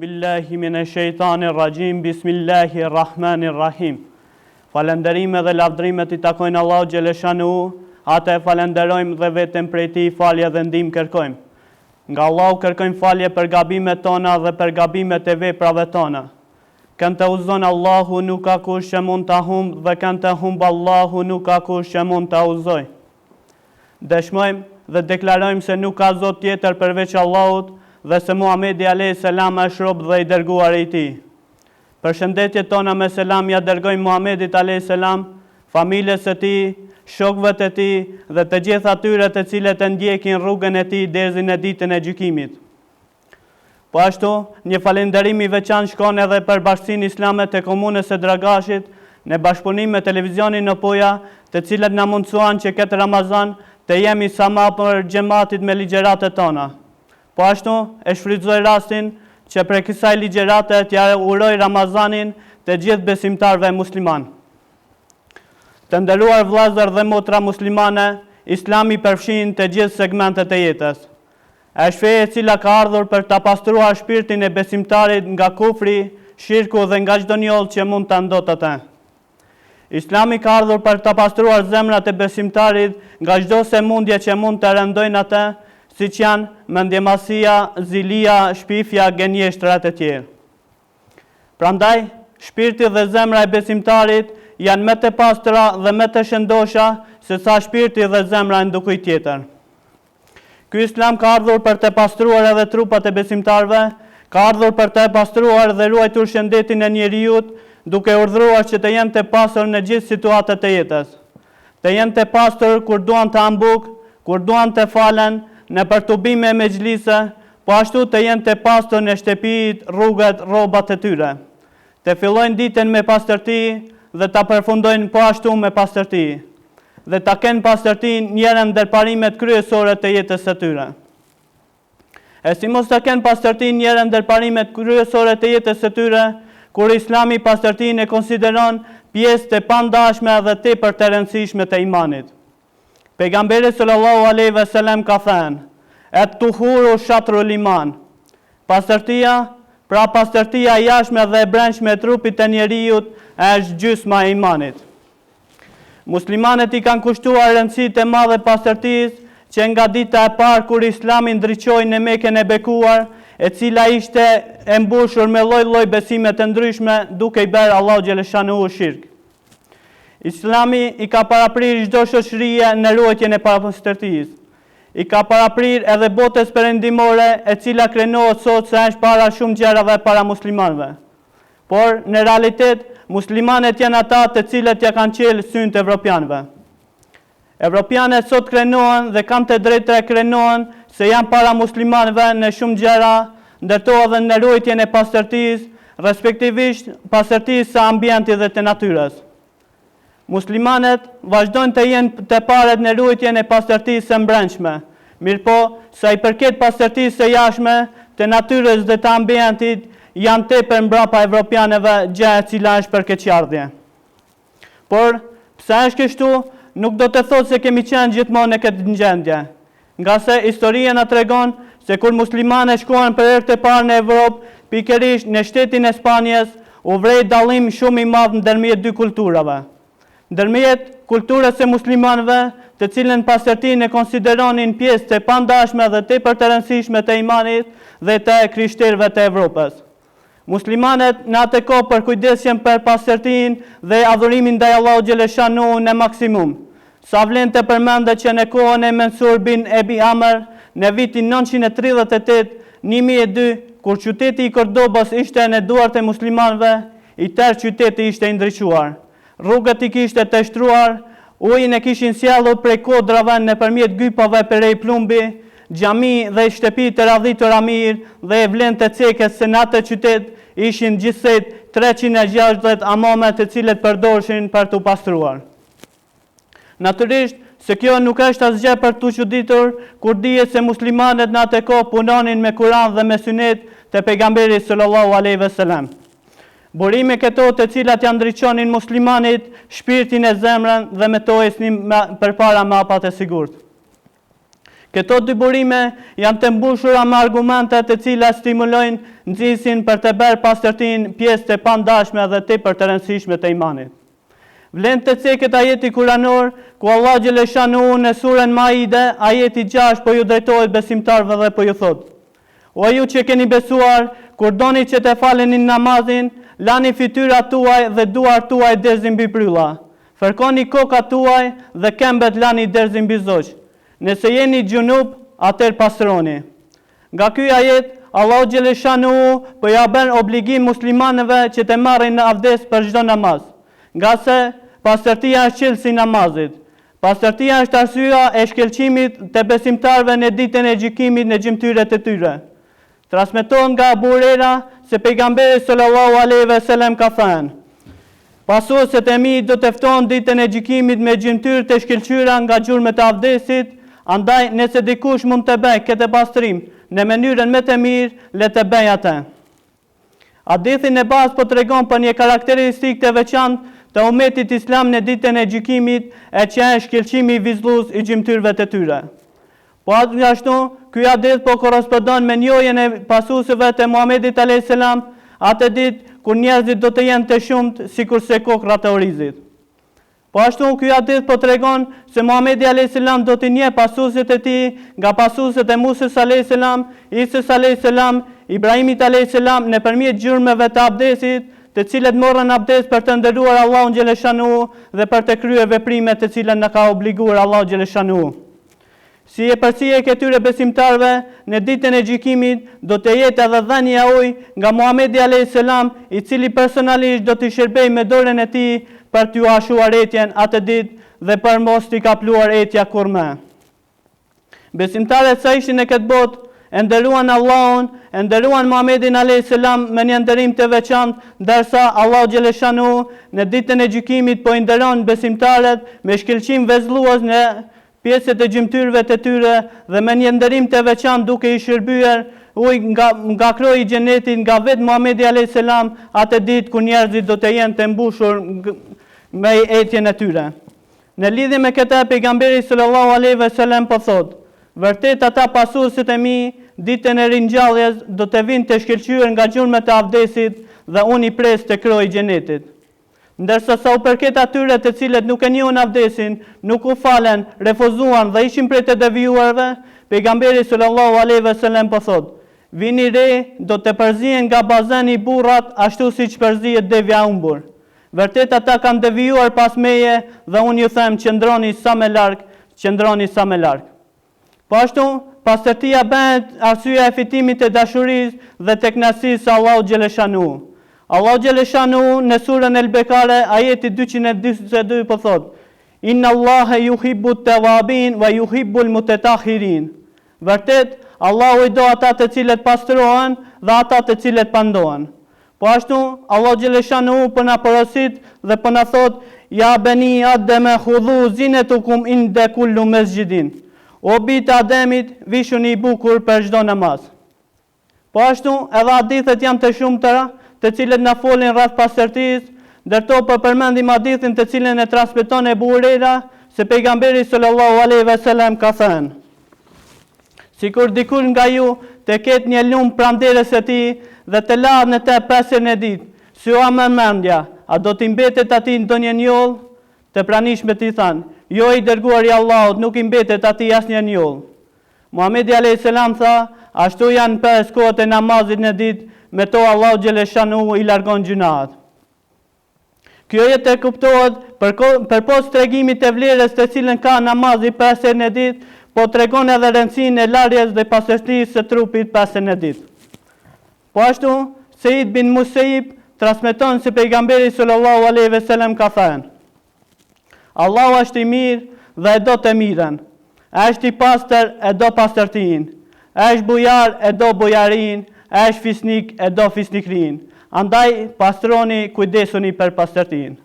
billahi minash shaitanir rajim, bismillahirrahmanirrahim. Falënderimet dhe lavdrimet i takojnë Allahu xhaleshanu, atë e falenderojmë dhe vetëm prej tij falje dhe ndihmë kërkojmë. Nga Allahu kërkojmë falje për gabimet tona dhe për gabimet e veprave tona. Kënë të uzon Allahu nuk ka kush që mund të humbë dhe kënë të humbë Allahu nuk ka kush që mund të uzoj. Dëshmojmë dhe deklarojmë se nuk ka zot tjetër përveç Allahut dhe se Muhamedi a.s. është rob dhe i dërguar i tij. Përshëndetje tona me selam ja dërgojmë Muhamedit a.s., familjes së tij, shokëve të tij dhe të gjithë atyre të cilët e ndjekin rrugën e tij deri në ditën e gjykimit. Po ashtu, një falënderim i veçantë shkon edhe për Bashkinë Islame të Komunës së Dragashit në bashkëpunim me televizionin në Poja, të cilët na mundsuan që këtë Ramazan të jemi sa më për xhamatit me ligjëratet tona. Po ashtu, e shfrytëzoj rastin që për kësaj ligjërate t'ja uroj Ramazanin të gjithë besimtarve musliman. Të nderuar vëllezër dhe motra muslimane, Islami përfshin të gjithë segmentet e jetës. Është feja e cila ka ardhur për ta pastruar shpirtin e besimtarit nga kufri, shirku dhe nga çdo njollë që mund ta ndotë atë. Islami ka ardhur për ta pastruar zemrat e besimtarit nga çdo sëmundje që mund të rëndojnë atë, siç janë mendjemasia, zilia, shpifja, gënjeshtrat e tjerë. Prandaj, shpirti dhe zemra e besimtarit janë më të pastra dhe më të shëndosha se sa shpirti dhe zemra e ndukujt tjetër. Ky Islam ka ardhur për të pastruar edhe trupat e besimtarve, ka ardhur për të pastruar dhe ruajtur shëndetin e njerëzit, duke urdhëruar që të jenë të pasur në gjithë situatat e jetës. Të jenë të pasur kur duan të ambuk, kur duan të falen, në përtubime me xhlise, po ashtu të jenë të pastor në shtëpit, rrugët, rrobat e tyre. Të fillojnë ditën me pastërti dhe ta përfundojnë po ashtu me pastërti. Dhe ta kenë pastërti njëra ndër parimet kryesore të jetës së tyre. E si mos ta kenë pastërti njëra ndër parimet kryesore të jetës së tyre, kur Islami pastërtinë e konsideron pjesë të pandashme dhe tepër të rëndësishme të imanit. Pejgamberi sallallahu alaihi wasallam ka thënë: "Et-tuhuru shatrul iman." Pastërtia, pra pastërtia e jashtme dhe e brendshme e trupit të njeriu është gjysma e imanit. Muslimanët i kanë kushtuar rëndësi të madhe pastërtisë, që nga dita e parë kur Islami ndriçoi në Mekën e bekuar, e cila ishte e mbushur me lloj-lloj besime të ndryshme, duke i bërë Allahu xhaleshanu shirk. Islami i ka paraprirë çdo shoqërie në ruajtjen e pastërtisë. I ka paraprirë edhe botës perëndimore, e cila krenohet sot se është para shumë gjërave para muslimanëve. Por në realitet, muslimanët janë ata të cilët ja kanë qelë synt evropianëve. Evropianët sot krenohen dhe kanë të drejtë të krenohen se janë para muslimanëve në shumë gjëra, ndërto edhe në ruajtjen e pastërtisë, respektivisht pastërtisë së ambientit dhe të natyrës. Muslimanët vazhdojnë të jenë të parët në ruajtjen e pastërtisë së brendshme, mirëpo sa i përket pastërtisë së jashtme, të natyrës dhe të ambientit janë tepër mbrapa evropianëve, gjë e cila është përkeqardhje. Por pse është kështu, nuk do të thotë se kemi qenë gjithmonë në këtë gjendje, nga se historia na tregon se kur muslimanët shkuan për herë të parë në Evropë, pikërisht në shtetin e Spanjës, u vrej dallim shumë i madh ndërmjet dy kulturave. Ndërmjet kulturës së muslimanëve, të cilën pastërtinë e konsideronin pjesë të pandashme dhe tepër të rëndësishme të imanit dhe të krishterëve të Evropës. Muslimanët në atë kohë përkujdesjen për pastërtinë dhe adhurimin ndaj Allahut xhaleshanu në maksimum. Sa vlen të përmendet që në kohën e Mansur bin Ebi Amr, në vitin 938-1002, kur qyteti i Kordobës ishte në duart e muslimanëve, i tërë qyteti ishte i ndriçuar. Rrugët i kishte të shtruar, ujin e kishin sjellur prej kodrave nëpërmjet gypave perej plumbi, xhami dhe shtëpi të radhitura mirë dhe e vlente cekës se në atë qytet ishin gjithsej 360 hamame të cilët përdorshin për t'u pastruar. Natyrisht se kjo nuk është asgjë për t'u çuditur kur dihet se muslimanët në atë kohë punonin me Kur'an dhe me Sunet të pejgamberit sallallahu alaihi wasallam. Burime këto të cilat janë ndriçonin muslimanit shpirtin e zemrën dhe me to esnin përpara mapat e sigurt. Këto dy burime janë të mbushura me argumente të cilat stimulojnë nxisin për të bërë pastërtinë pjesë të pandashme dhe tepër të rëndësishme të imanit. Vlen të ceket ajeti kuranor, ku Allah Gjeleshanu në surën Maide, ajeti 6 po ju drejtohet besimtarve dhe po ju thot: O ju që keni besuar, kur doni që të faleni namazin, lani fytyrat tuaj dhe duart tuaj deri mbi prylla. Fërkoni kokat tuaj dhe këmbët lani deri mbi zoq. Nëse jeni gjunup, atëherë pastroni. Nga ky ajet, Allah Gjeleshanu po ja bën obligim muslimanëve që të marrin në avdes për çdo namaz. Nga se pastërtia është qelësi namazit. Pastërtia është arsyeja e shkelqimit të besimtarve në ditën e gjykimit në gjymtyrët e tyre. Transmetohet nga Abu Huraira se pejgamberi sallallahu alaihi wasallam ka thënë: Pasuesit e mi do të ftohen ditën e gjykimit me gjymtyrë të shkelqyra nga gjurmët e avdesit, andaj nëse dikush mund të bëjë këtë pastrim në mënyrën më të mirë, le të bëjë atë. Hadithi në bazë po tregon për një karakteristikë të veçantë të umetit islam në ditën e gjykimit, e që është shkelqimi vizllus i gjymtyrëve të tyre. Po ashtu, ky hadith po korrespondon me njohjen e pasuesve të Muhamedit alayhis salam, atë ditë kur njerëzit do të jenë të shumtë sikurse kokrat e orizit. Po ashtu, ky hadith po tregon se Muhamedi alayhis salam do të njeh pasuesit e tij nga pasuesit e Musës alayhis salam, Isës alayhis salam, Ibrahimit alayhis salam nëpërmjet gjurmëve të abdesit, të cilët morën abdes për të nderuar Allahun Gjeleshanu dhe për të kryer veprimet të cilat na ka obliguar Allahu Gjeleshanu. Si e përsia e këtyre besimtarve, në ditën e gjykimit do të jetë edhe dhënia ujë nga Muhamedi alayhis salam, i cili personalisht do të shërbejë me dorën e tij për t'ju ashuar etjen atë ditë dhe për mos t'i kapluar etja kurrë. Besimtarët sa ishin në këtë botë e nderuan Allahun, e nderuan Muhamedin alayhis salam me një nderim të veçantë, ndërsa Allahu Gjeleshanu në ditën e gjykimit po i nderon besimtarët me shkelqim vezullues në pjesët e gjymtyrëve të tyre dhe me një nderim të veçantë duke i shërbyer ujë nga kroji i xhenetit nga vetë Muhamedi alayhis salam atë ditë kur njerëzit do të jenë të mbushur me etjen e tyre. Në lidhje me këtë, pejgamberi sallallahu alaihi wasallam po thotë: Vërtet ata pasuesit e mi, ditën e ringjalljes do të vinë të shkelqyer nga gjurmët e abdesit dhe unë i pres të kroji i xhenetit. Ndërsa sa u përket atyre të cilët nuk e njohin abdesin, nuk u falen, refuzuan dhe ishin prej të devijuarve, pejgamberi sallallahu alaihi wasallam po thotë: Vini re, do të përzihen nga bazeni i burrat ashtu siç përzihet devja e humbur. Vërtet ata kanë devijuar pas meje dhe unë ju them qëndroni sa më larg, qëndroni sa më larg. Po ashtu, pastërtia bëhet arsyeja e fitimit të dashurisë dhe të kënaqësisë së Allahu Gjeleshanu. Allahu Gjeleshanu në surën El-Bekare, ajeti 242 po thotë: Inna Allahe yuhibbu at-tawabin wa yuhibbu al-mutatahhirin. Vërtet, Allahu i do ata të cilët pastrohen dhe ata të cilët pandohen. Po ashtu, Allahu Gjeleshanu po na porosit dhe po na thotë: Ja bani Adem khudhu zinatukum inda kulli masjidin. O bitë Ademit, vishuni i bukur për çdo namaz. Po ashtu, edhe hadithet janë të shumtëra, të cilët na folin rreth pastërtisë, ndërto po përmendim hadithin të cilën e transmeton Abu Huraira, se pejgamberi sallallahu alaihi wasallam ka thënë: Sikur dikush nga ju të ketë një lum pranderës së tij dhe të lahet në të 5 herë në ditë, si o më mendja, a do t'i mbetet atij ndonjë njoll? Të pranishmet i thanë: Jo i dërguar i Allahut, nuk i mbetet atij asnjë njoll. Muhamedi alayhis salam tha: Ashtu janë 5 kohët e namazit në ditë, me to Allahu Gjeleshanu i largon gjunat. Kjo jetë e kuptohet përpos tregimit të vlerës të cilën ka namazi 5 herë në ditë, po tregon edhe rëndësinë e larjes dhe pastërtisë së trupit 5 herë në ditë. Po ashtu, Sejid bin Musaib transmeton se pejgamberi sallallahu alaihi wasallam ka thënë: Allahu është i mirë dhe e do të mirën, është i pastër e do pastërtinë, është bujar e do bujarinë, është fisnik e do fisnikrinë. Andaj pastroni, kujdesuni për pastërtinë.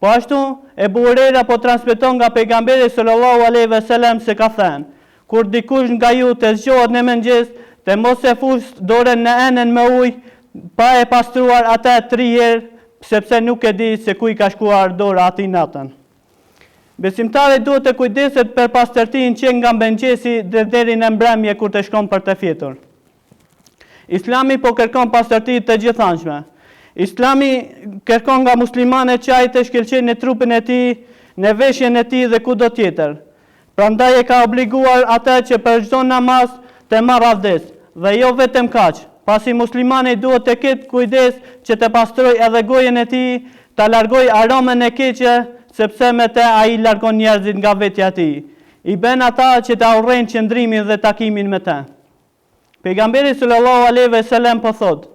Po ashtu, Abu Huraira po transmeton nga pejgamberi sallallahu alaihi wasallam se ka thënë: Kur dikush nga ju të zgjohet në mëngjes, të mos e fush dorën në enën me ujë, pa e pastruar atë 3 herë, sepse nuk e di se ku i ka shkuar dora atij natën. Besimtari duhet të kujdeset për pastërtinë që nga mëngjesi deri në mbrëmje kur të shkon për të fjetur. Islami po kërkon pastërti të gjithanshme. Islami kërkon nga muslimanët që ai të shkëlqejnë në trupin e tij, në veshjen e tij dhe kudo tjetër. Prandaj e ka obliguar ata që për çdo namaz të marrë abdes, dhe jo vetëm kaq, pasi muslimani duhet të ketë kujdes që të pastrojë edhe gojen e tij, ta largojë aromën e keqe, sepse me të ai largon njerëzit nga vetja e tij. I bën ata që ta urrejnë qëndrimin dhe takimin me të. Pejgamberi sallallahu alejhi ve sellem po thot: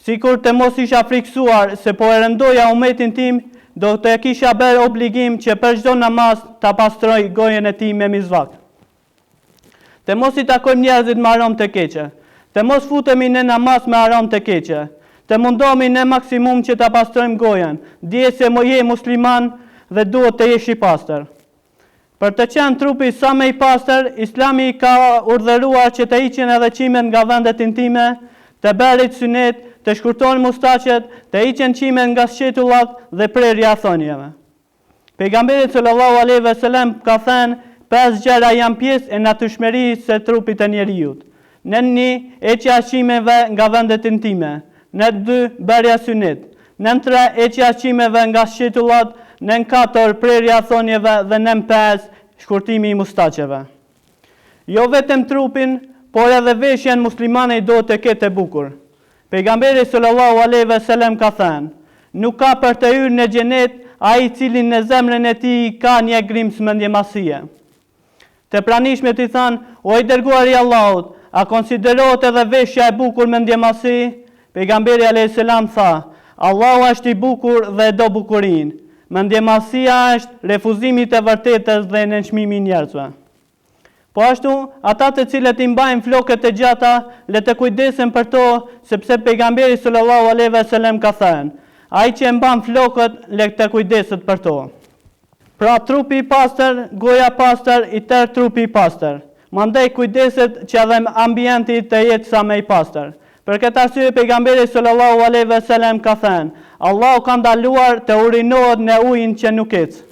sikur të mos isha friksuar se po e rëndoja umetin tim, do të kisha bërë obligim që për çdo namaz ta pastroj gojen e tij me mizvak. Të mos i takojmë njerëzit me aromë të keqe, të mos futemi në namaz me aromë të keqe, të mundohemi në maksimum që ta pastrojmë gojen, dije se mo je musliman dhe duhet të jesh i pastër. Për të qenë trupi sa më i pastër, Islami ka urdhëruar që të hiqen edhe qimet nga vendet intime, të bërit synet, të shkurtohen mustaqet, të hiqen qimet nga sqetullat dhe prerja e thonjeve. Pejgamberi sallallahu alejhi ve sellem ka thënë: 5 gjëra janë pjesë e natyrshmërisë së trupit të njerëzit. Në 1, heqja e qimeve nga vendet intime, në 2, bërja synet, në 3, heqja e qimeve nga sqetullat, në 4, prerja e thonjeve dhe në 5, shkurtimi i mustaqeve. Jo vetëm trupin, por edhe veshjen muslimani duhet të ketë e bukur. Pejgamberi sallallahu alejhi ve sellem ka thënë: nuk ka për të hyrë në xhenet ai i cili në zemrën e tij ka një grimc mendjemasie. Të pranishmet i thanë: o i dërguari i Allahut, a konsiderohet edhe veshja e bukur mendjemasi? Pejgamberi alayhis salam tha: Allahu është i bukur dhe e do bukurinë. Mendjemasia është refuzimi të vërtetës dhe nënçmimi i njerëzve. Po ashtu, ata të cilët i mbajnë flokët e gjata, le të kujdesen për to, sepse pejgamberi sallallahu alejhi ve sellem ka thënë: ai që e mban flokët, le të kujdeset për to. Pra trupi i pastër, goja pastër, i tërë trupi i pastër. Mandej kujdeset që edhe ambienti të jetë sa më i pastër. Për këtë arsye pejgamberi sallallahu alejhi ve sellem ka thënë: Allahu ka ndaluar të urinohet në ujin që nuk ecë.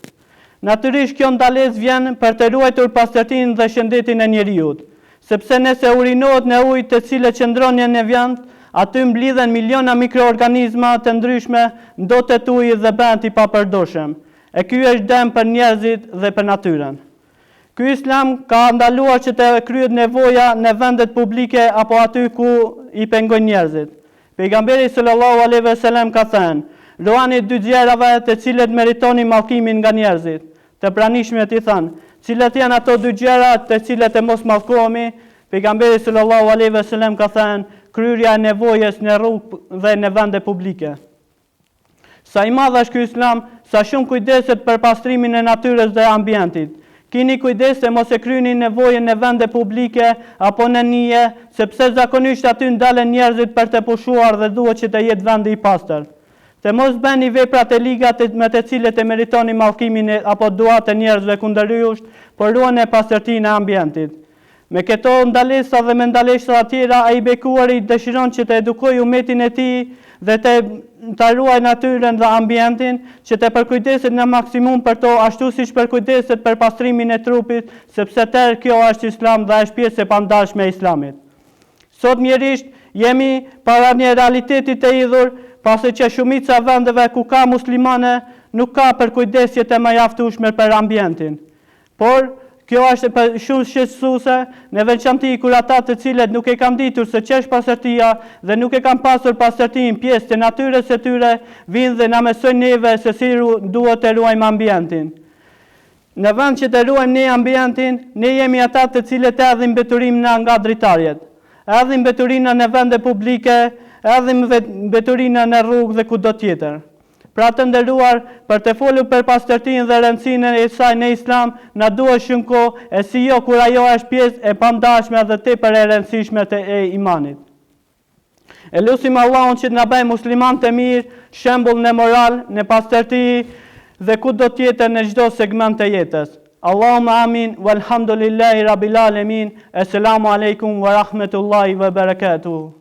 Natyrisht kjo ndalesë vjen për të ruajtur pastërtinë dhe shëndetin e njerëzit, sepse nëse urinohet në ujë të cilët qëndron në vend, aty mblidhen miliona mikroorganizma të ndryshme, ndotet uji dhe bëhet i papërdorshëm. E ky është dëm për njerëzit dhe për natyrën. Ky Islam ka ndaluar që të kryhet nevoja në vendet publike apo aty ku i pengojnë njerëzit. Pejgamberi sallallahu alejhi ve sellem ka thënë: luani 2 gjërave të cilët meritoni mallkimin nga njerëzit. Të pranishmet i thanë: cilat janë ato 2 gjëra të cilët e mos mallkohemi? Pejgamberi sallallahu alejhi ve sellem ka thënë: kryerja e nevojës në rrugë dhe në vende publike. Sa i madh është ky Islam, sa shumë kujdeset për pastrimin e natyrës dhe ambientit. Kini kujdes se mos e kryeni nevojën në vende publike apo në nije, sepse zakonisht aty ndalen njerëzit për të pushuar dhe duhet që të jetë vendi i pastër. Të mos bëni veprat e liga me të cilët e meritoni mallkimin apo duat e njerëzve kundër jush, por ruani pastërtinë e ambientit. Me këto ndalesa dhe me ndalesa tjera, ai bekuari dëshiron që të edukojë umetin e tij dhe të ruaj natyrën dhe ambientin, që të përkujdeset në maksimum për to, ashtu siç përkujdeset për pastrimin e trupit, sepse tërë kjo është Islam dhe është pjesë e pandashme e Islamit. Sot mjerisht jemi para një realiteti të idhur, pasi që shumica vendeve ku ka muslimane nuk ka përkujdesje të mjaftueshme për ambientin. Por kjo është shumë shqetësuese, në veçanti kur ata të cilët nuk e kanë ditur se ç'është pastërtia dhe nuk e kanë pasur pastërtinë pjesë të natyrës së tyre, vinë dhe na mësojnë neve se si duhet të ruajmë ambientin. Në vend që të ruajmë ne ambientin, ne jemi ata të cilët edhin mbeturin nga dritarjet, edhin mbeturina në vende publike, edhin mbeturina në rrugë dhe kudo tjetër. Pra të nderuar, për të folur për pastërtinë dhe rëndësinë e saj në Islam, na duhet shumë kohë, e si jo kur ajo është pjesë e pandashme dhe tepër e rëndësishme të imanit. E lutim Allahun që të na bëjë musliman të mirë, shembull në moral, në pastërti dhe kudo tjetër në çdo segment të jetës. Allahumma amin, walhamdulillahi rabbil alamin. Assalamu alaikum wa rahmatullahi wa barakatuh.